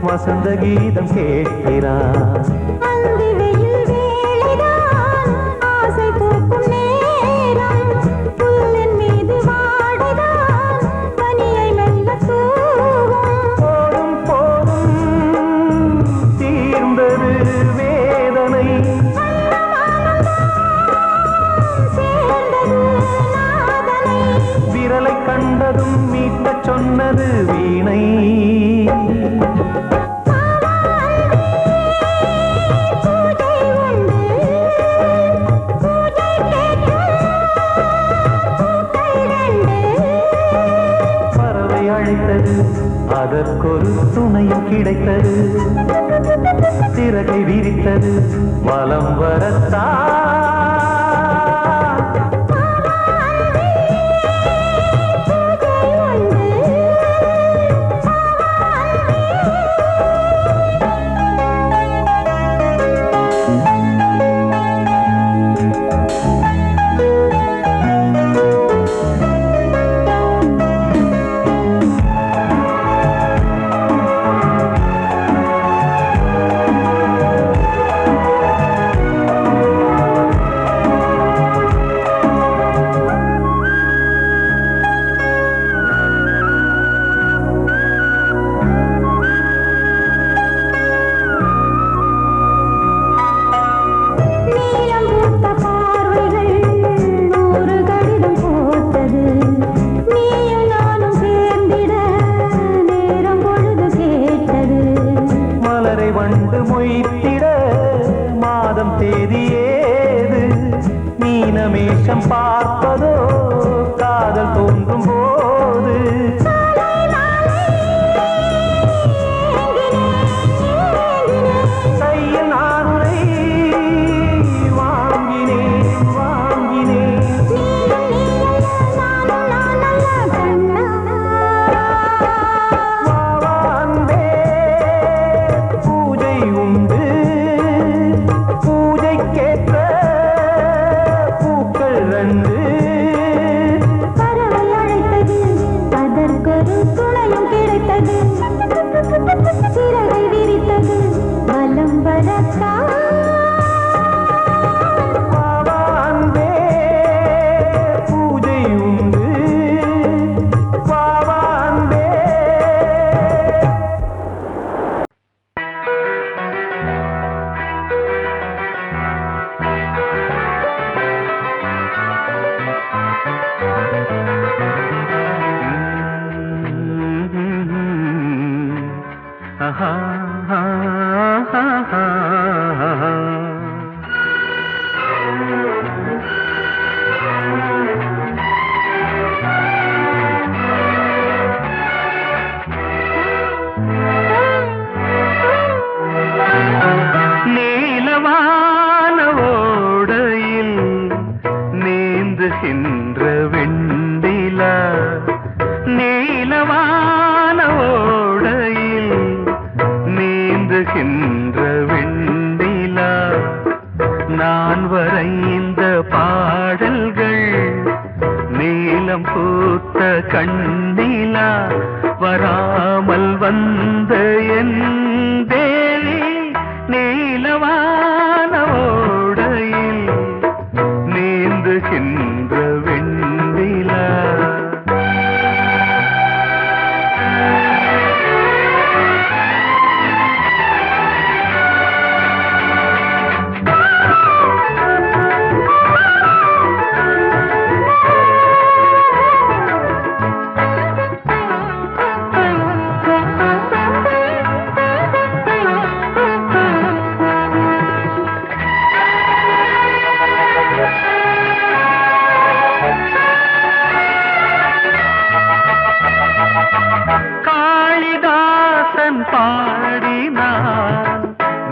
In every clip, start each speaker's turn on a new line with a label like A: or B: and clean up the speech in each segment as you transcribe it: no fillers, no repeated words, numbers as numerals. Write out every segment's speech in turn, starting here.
A: வசந்த கீதம் கேட்கிறான். கண்டதும் மீட்ட சொன்னது வீணை. பறவை அழைத்தது, அதற்கொரு துணையும் கிடைத்தது. சிறகை விரித்தது, வலம் வரத்தான். மொய்த்திட மாதம் தேதியேது, மீனமேஷம் பார்ப்பதோ காதல் தோன்றும் போது. கையில் நானுரை வாங்கினேன் வாங்கினேன். பறவை அழைத்த நீலவான ஓடையில் நீந்துகின்ற வெண்ணிலா நான் வரைந்த பாடல்கள் நீலம் பூத்த கண்ணிலா வராமல் வந்த என் தேவி நீலவான ஓடையில் நீந்துகின்ற வெண்ணிலா காளிதாசன் பாடினான்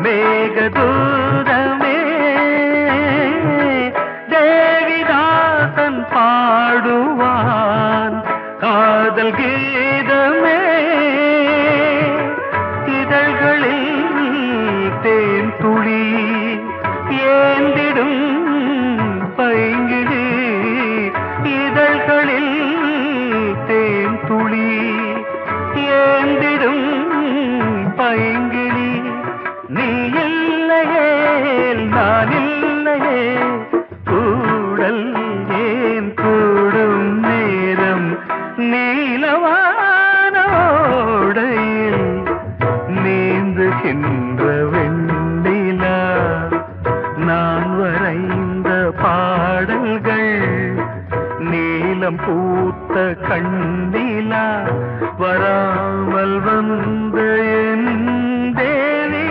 A: மேகதூதமே தேவிதாசன் பாடுவான் காதல் கீதமே இதழ்களில் தேன் துளி ஏந்திடும் பைங்கிழி இதழ்களில் தேன் துளி ஏந்திடும் பைங்கிளி நீ இல்லையே நான் இல்லையே கூடல் ஏன் கூடும் நேரம் நீலவானோடையில் நீந்துகின்ற வெண்ணிலா நான் வரைந்த பாடல்கள் நீலம் பூத்த கண்ணிலா வராமல் வந்த என் தேவி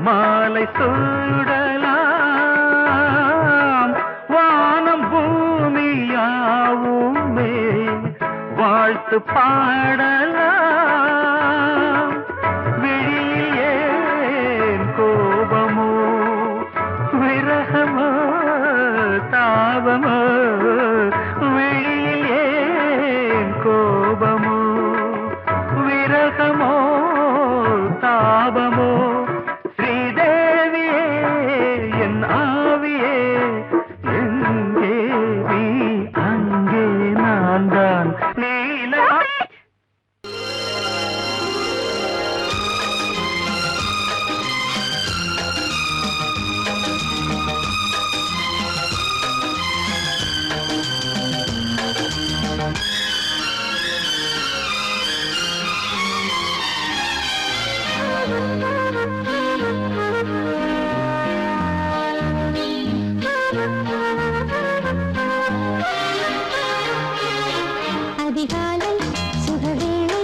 A: மாலை சூடலாம் வானம் பூமியாவுமே வாழ்த்து பாடலாம் விழியில் ஏன் கோபமோ விரகமோ தாபமோ விழியில் ஏன் கோபமோ விரகமோ தாபமோ
B: அதிகாலை சுகவேளை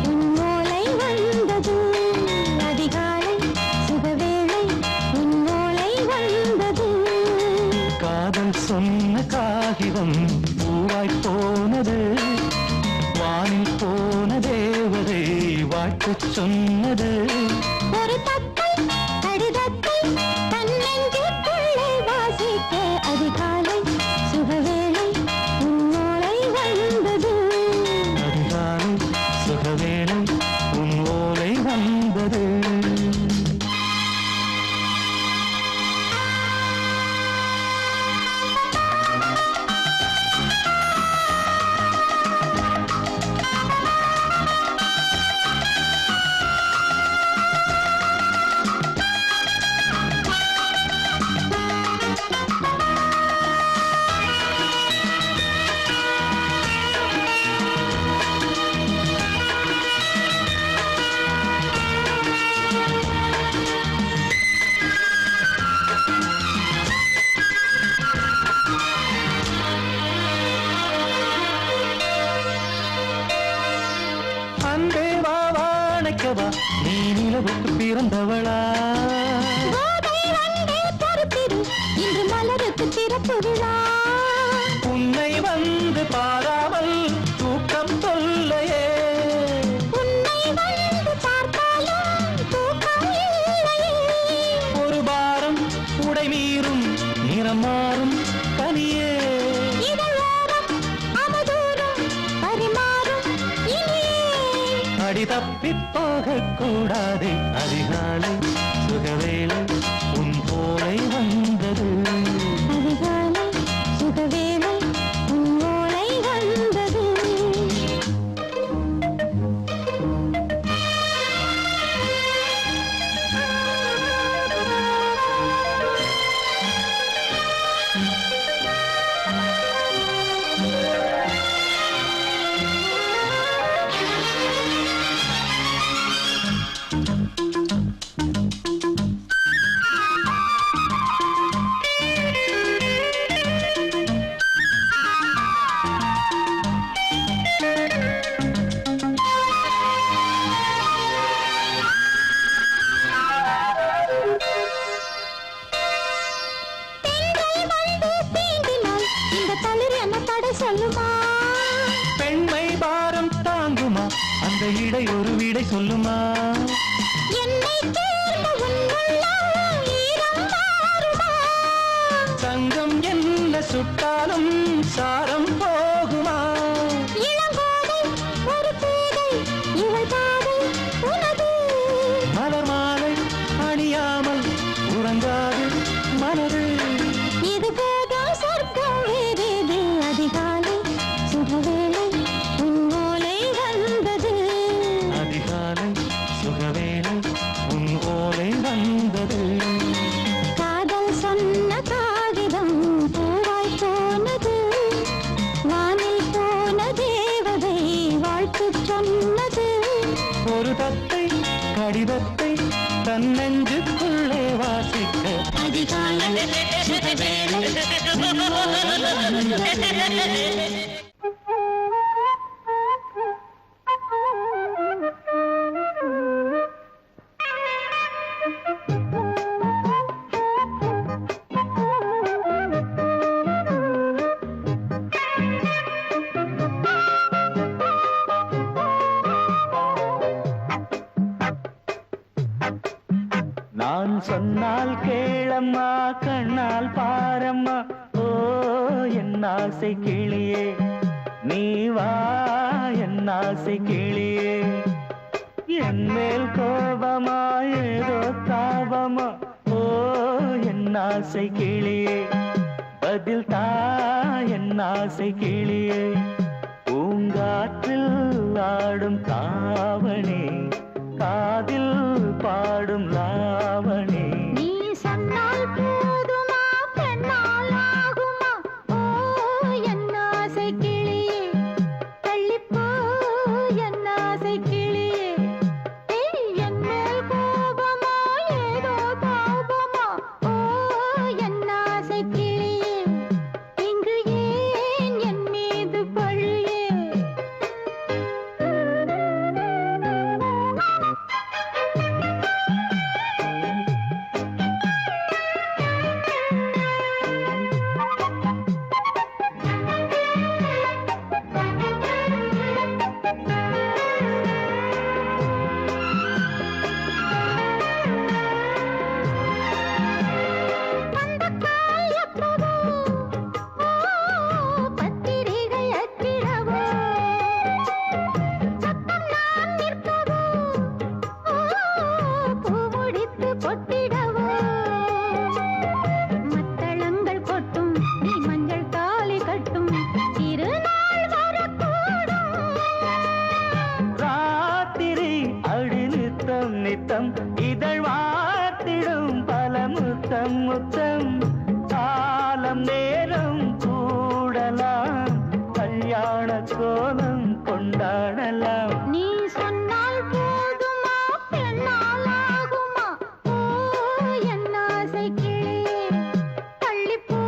B: உன்னோலை வந்தது அதிகாலை சுகவேளை உன்னோலை வந்தது
A: காதல் சொன்ன காகிதம் பூவாய் போனது வானில் போன தேவதை வாழ்த்துச் சொன்னது
B: ஒரு தத்தை கடிதத்தை தன்னெஞ்சுக்குள்ளே வாசிக்க அதிகாலை சுகவேளை உன்னோலை வந்தது
A: அதிகாலை சுகவேளை உன் ஓலை வந்தது படிக்கவா நீ நிலவுக்கு பிறந்தவளா
B: கோதை வந்தே பொறுத்திரு இன்று மலருக்கு திறப்பு விழா
A: உன்னை வந்து பாராமல் தூக்கம் தொல்லையே
B: உன்னை வந்து பார்த்தாலும் தூக்கம் இல்லையே
A: ஒரு பாரம் உடை மீறும் நிறம் மாறும் தனியே
B: இதழோரம் அவதூறும் பரிமாறும் இனியே
A: அடி தப்பி போகக் கூடாது அதிகாலை சுகவேளை உன் போலை வந்தது
B: அதிகாலை சுகவேளை உன் ஓலை வந்தது சொல்லுமா
A: பெண்மை பாரம் தாங்குமா அந்த இடை ஒரு விடை சொல்லுமா
B: என்னை தேர்ந்த உன்னுள்ளம் ஈரம் மாறுமா
A: தங்கம் என்ன சுட்டாலும் சாரம் போகுமா
B: இளங்கோதை ஒரு பேதை இவள் பாதை உனது
A: மலர் மாலை அணியாமல் உறங்காது மனது
B: இது போதும் சொர்க்கம் வேறேது அதிகாலை சுகவேளை உன் ஓலை வந்தது
A: அதிகாலை சுகவேளை உன் ஓலை வந்தது
B: காதல் சொன்ன காகிதம் பூவாய் போனது வானில் போன தேவதை வாழ்த்து சொன்னது
A: ஒரு தத்தை கடிதத்தை தன் நெஞ்சுக்குள்ளே வாசிக்க
B: அதிகாலை சுகவேளை உன் ஓலை வந்தது
A: நான் சொன்னால் கேளம்மா கண்ணால் பாரம்மா ஓ என் ஆசை கிளியே நீ வா என் ஆசை கிளியே என் மேல் கோபமா ஏதோ தாபமா ஓ என் ஆசை கிளியே பதில் தா என் ஆசை கிளியே பூங்காற்றில் ஆடும் தாவணி காதில் பாடும் லாவணி
B: நீ சொன்னால் போதுமா பெண்ணால் ஆகுமா ஓ என் ஆசை கிளியே தள்ளிப்போ என் ஆசை கிளியே ஏய் என் மேல் கோபமா ஏதோ தாபமா ஓ என் ஆசை கிளியே இங்கு ஏன் என் மீது பழியே
A: நித்தம் இதழ் வாத்திடும் பல முத்தம் முத்தம் காலம் நேரம் கூடலாம் கல்யாண கோலம் கொண்டாடலாம்
B: நீ சொன்னால் போதுமா பெண்ணால் ஆகுமா ஓ என் ஆசை கிளியே தள்ளிப்போ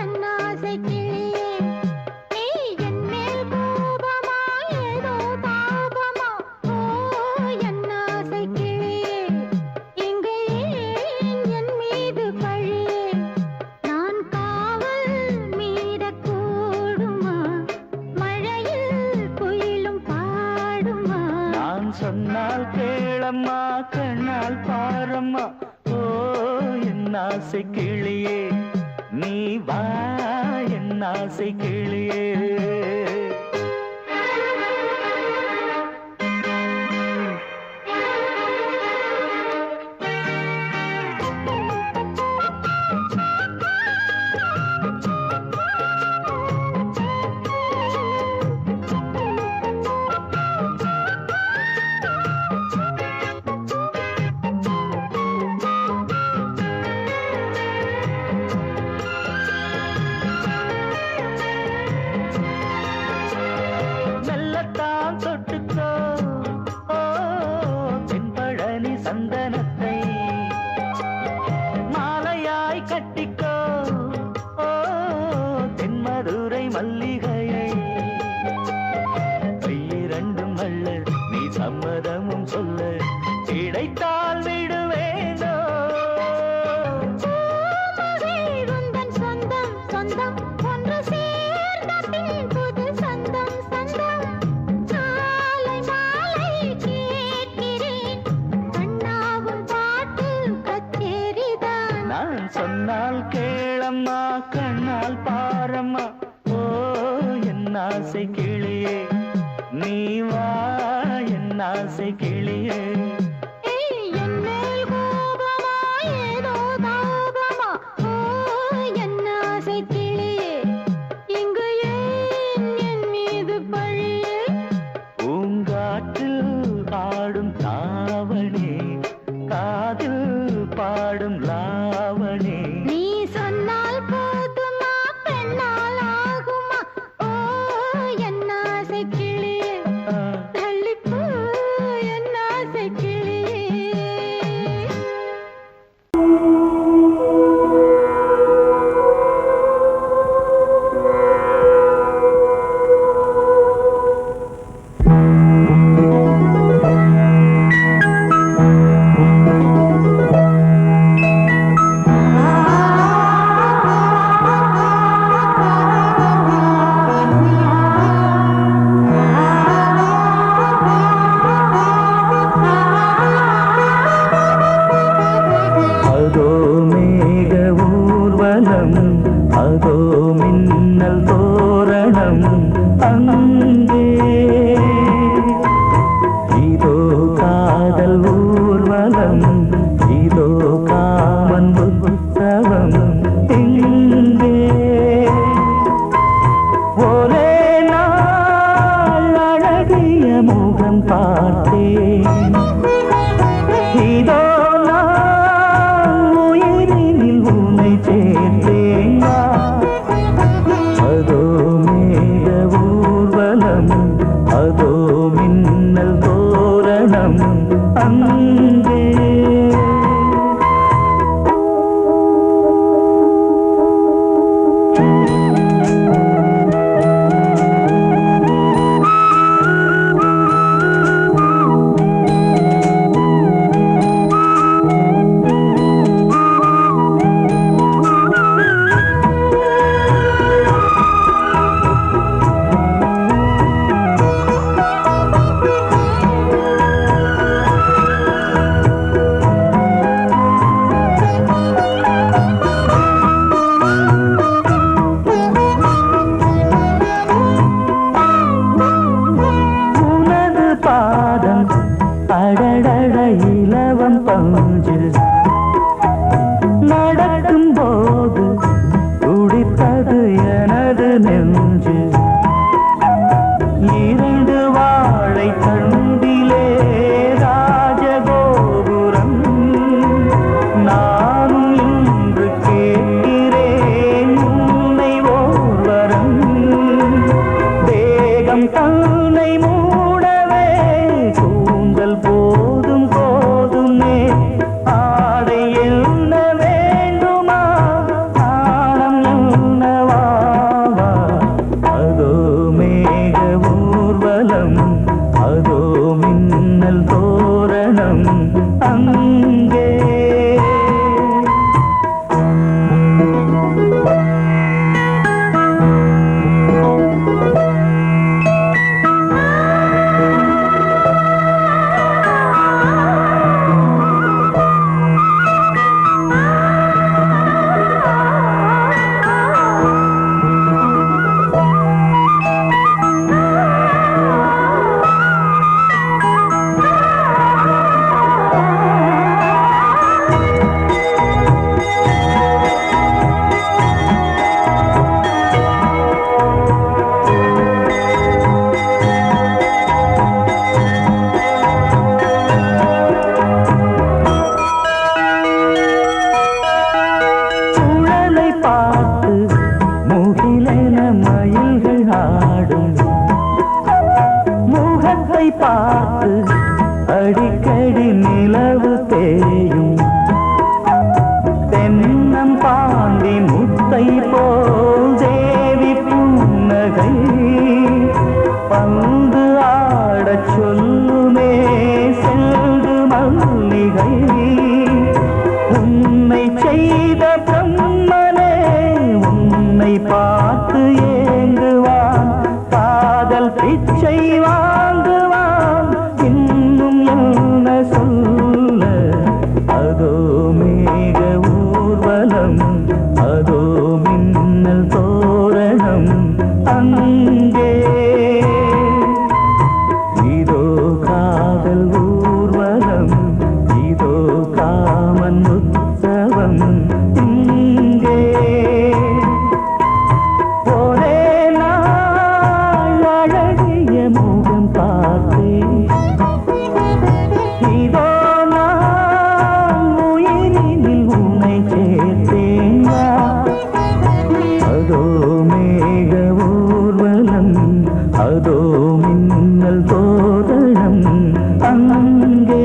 B: என் ஆசை கிளியே நீ என் மேல் கோபமா ஏதோ தாபமா ஓ என்
A: சொன்னால் கேளம்மா கண்ணால் பாரம்மா ஓ என் ஆசை கிளியே நீ வா என் ஆசை கிளியே சந்தனத்தை மாலையாய் கட்டிக்கோ ஓ தென்மதுரை மல்லிகையை கையிரண்டும் அல்ல நீ சம்மதமும் சொல்ல கிடைத்தால் விடுவேனோ
B: சொந்தம் சொந்தம் ஒன்று சேர்ந்த பின் புது சொந்தம் சொந்தம் மாலை மாலை கேட்கிறேன் கண்ணாவும் பாட்டு கச்சேரிதான்
A: நான் சொன்னால் கேளம்மா கண்ணால் பாரம்மா ஓ என் ஆசை கிளியே நீ வா என் ஆசை கிளியே
B: என்னேல் கோபமா ஏதோ தாபமா ஓ என் ஆசை கிளியே இங்கு ஏன் என் மீது பழியே
A: பூங்காற்றில் பாடும் தாவணி காதில் பாடும் லாவணி
B: நீ சொன்னால் போதுமா பெண்ணால் ஆகுமா ஓ என் ஆசை கிளியே தள்ளிப்போ என் ஆசை கிளியே
A: அதோ மேக ஊர்வலம் அதோ மின்னல் தோரணம் அங்கே இதோ காதல் ஊர்வலம் இதோ காமன் உற்சவம் எங்கே ஒரே நாள் அழகிய முகம் பார்த்தேன் இதோ உயிரினில் உன்னை சேர்த்தேன் அதோ மேக ஊர்வலம் அதோ மின்னல் தோரணம் அங்கே உனது பாதம் அடடட இலவம் பஞ்சு நடக்கும் போது துடித்தது எனது நெஞ்சு இரண்டு வாழை தண்டிலே ராஜகோபுரம் நானும் இன்று கேட்கிறேன் உன்னை ஓர்வரம் தேகம் தன்னை மூடவே கூந்தல் போதும் போதுமே செடி நிலவு தேயும் தென்னம் பாண்டி முத்தை போல் தேவி புன்னகை பந்து ஆடச் சொல்லுமே செல்து மல்லிகை உன்னை செய்த பிரம்மனே உன்னை பார்த்து ஏங்குவான் காதல் பிச்சை வாங்குவான் இன்னும் என்ன சொல்ல அதோ மேக ஊர்வலம் அதோ மின்னல் தோரணம் அங்கே இதோ காதல் ஊர்வலம் இதோ காமன் உற்சவம் இங்கே ஒரே நாள் அழகிய முகம் பார்த்தேன் இதோ நான் உயிரினில் உன்னை சேர்த்தேன் அதோ மேக ஊர்வலம் அதோ மின்னல் தோரணம் அங்கே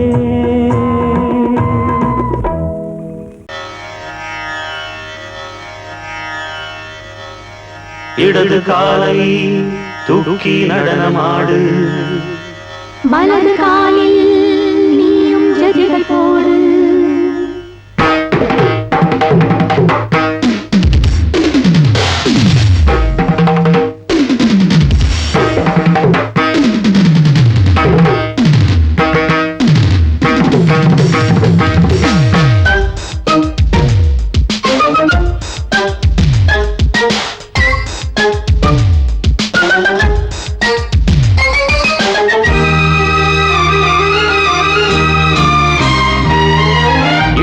A: இடது காலை தூக்கி நடனமாடு
B: வலது காலில் நீயும் ஜதிகள் போடு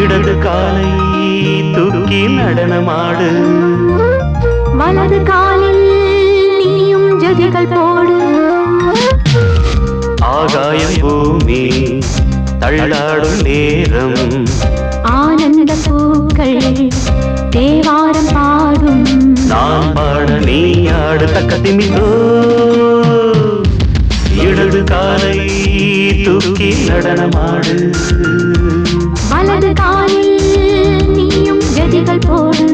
A: இடது காலை தூக்கி நடனமாடு
B: வலது காலில் நீயும் ஜதிகள் போடு
A: ஆகாயம் பூமி தள்ளாடும் நேரம்
B: ஆனந்த பூக்கள் தேவாரம் பாடும்
A: நான் பாட நீ ஆடு தக்கத்திமிதோ இடது காலை தூக்கி நடனமாடு
B: வலது காலில் நீயும் ஜதிகள் போடு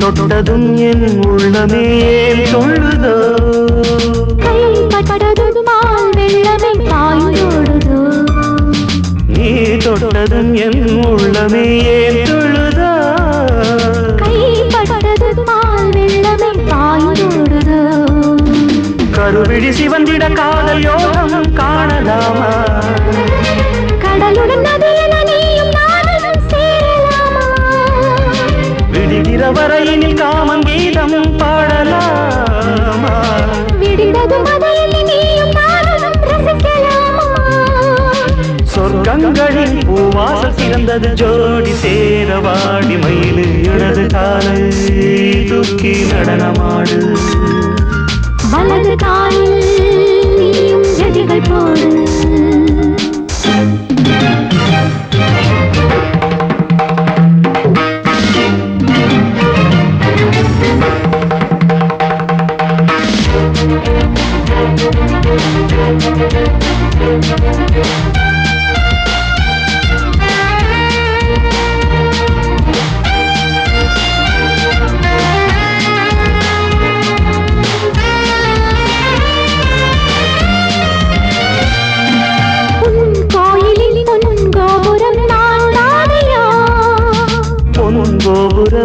A: தொட்டதும் என் உள்ளமே சொல்லுதோ
B: கைப்பட்டதும் மால் வெள்ளமே பாய்ந்தோடுதோ
A: நீ தொட்டதும் என் உள்ளமே சொல்லுதோ
B: கைப்பட்டதும் மால் வெள்ளமே பாய்ந்தோடுதோ
A: கருவிழி சிவந்திட காதல் யோகம் காணலாமா
B: கடலுடன் நதியென நீயும் நானும் சேரலாமா
A: விடுகிற வரையினில் காமன் கீதம் பாடலாமா
B: விடிந்ததும் அதையில் நீயும் நானும் ரசிக்கலாமா
A: சொர்க்கங்களின் பூவாசல் சிறந்தது ஜோடி சேரவாடி மயிலு இடது காலை தூக்கி நடனமாடு
B: வலது காலில் நீயும் ஜதிகள் போடு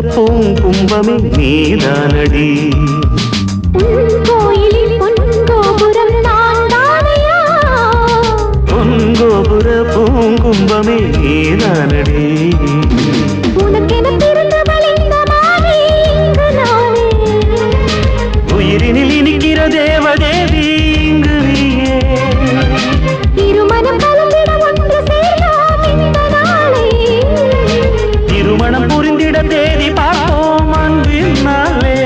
A: பூங்கும்பமே நீதானடி
B: கோயிலில் பொன் கோபுரம் நான் தானையா
A: தெய்வமே நீதானடி.
B: உனக்கென பிறந்தவள் இந்த மானே இங்கு நானே.
A: உயிரினில் இனிக்கிற தேவதேவி இங்கு நீயே.
B: திருமணம் கலந்திட ஒன்று சேரலாம் இந்த நாளே.
A: திருமணம் புரிந்திட தேதி பார்ப்போம் அன்பின் நாளே.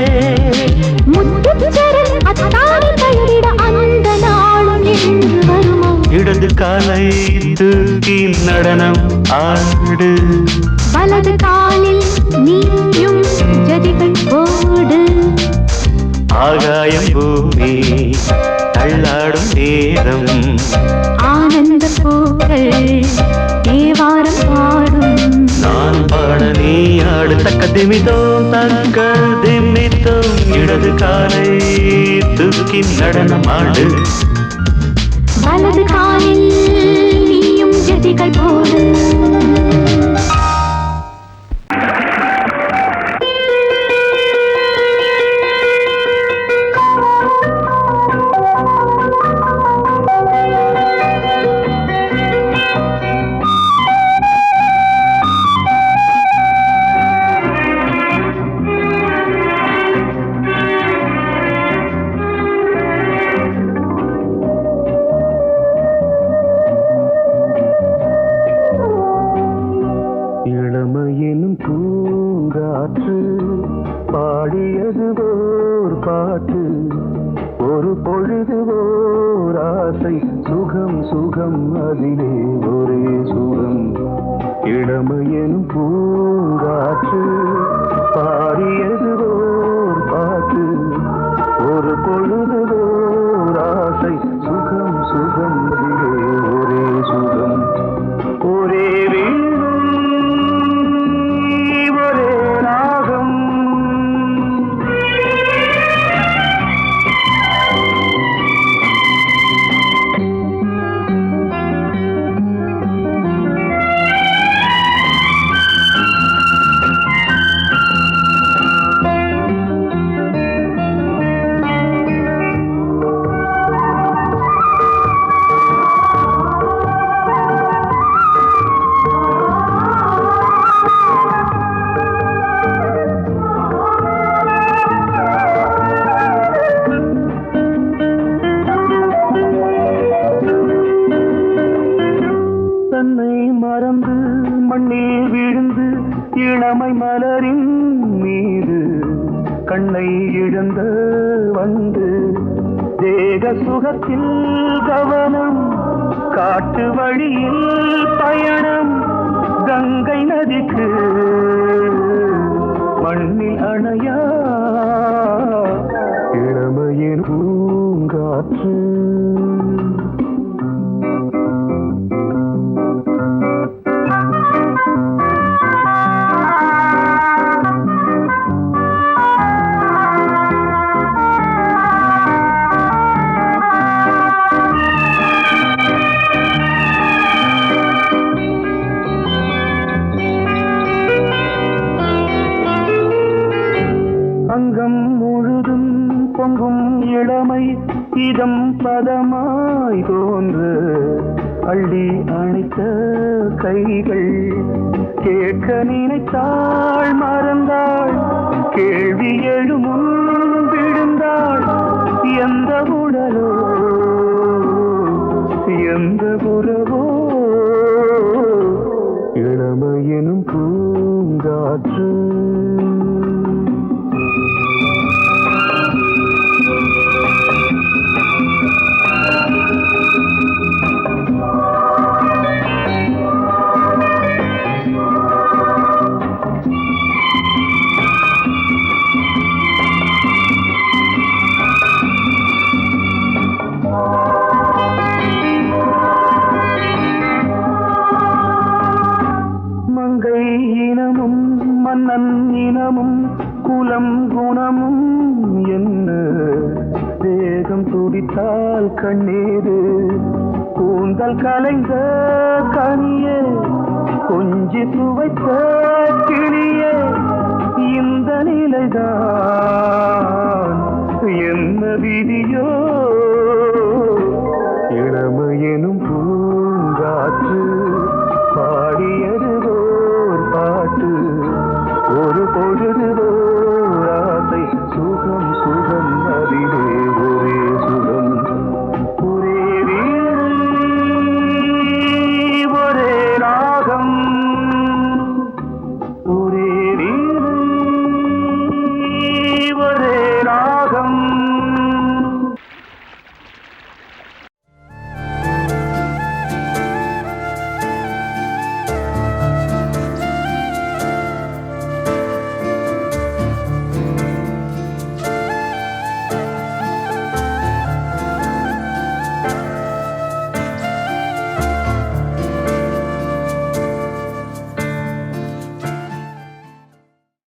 B: முத்துச்சரம் அத்தானை தழுவிட அந்த நாளும் என்று வருமோ.
A: இடது காலை தூக்கி நடனம் ஆடு.
B: வலது காலில் நீயும் ஜதிகள் போடு.
A: ஆகாயம் பூமி தள்ளாடும் நேரம்.
B: ஆனந்த பூக்கள் தேவாரம் பாடும்.
A: நான் பாட நீ ஆடு. தக்க திமித்தோம் தக்க திமித்தோம். இடது காலை தூக்கி நடனம் ஆடு.
B: வலது காலில் நீயும் ஜதிகள் போடு.
A: இளமையெனும் பூங்காற்று பாடியது ஓர் பாட்டு. ஒரு பொழுது ஓர் ஆசை. சுகம் சுகம் அதிலே ஒரே சுகம். இளமையெனும் பூங்காற்று பாடியது ஓர் பாட்டு. ஒரு பொழுது ஓர் ஆசை. சுகம் சுகம் அதிலே ஒரே சுகம். ஒரே மறந்து மண்ணில் விழுந்து இளமை மலரின் மீது கண்ணை இழந்த வந்து தேக சுகத்தில் கவனம். காட்டு வழியில் பயணம். கங்கை நதிக்கு மண்ணில் அணையா இளமையின் பூங்காற்று. அங்கம் முழுதும் பொங்கும் இளமை இதம் பதமாய் தோன்று. அள்ளி அணைத்த கைகள் கேட்க நினைத்தாள் மறந்தாள். கேள்வி எழுமுன் விழுந்தாள். எந்த உடலோ எந்த உறவோ இளமையெனும் பூங்காற்று. மன்னன் இனமும் குலம் குணமும் என்ன. தேகம் துடித்தால் கண்ணீரு. கூந்தல் கலைந்த கனியே கொஞ்சி சுவைத்த கிளியே. இந்த நிலைதான் என்ன விதியோ. இளமையெனும் பூங்காற்று பாடியது ஓர் பாட்டு ஒரு பொழுது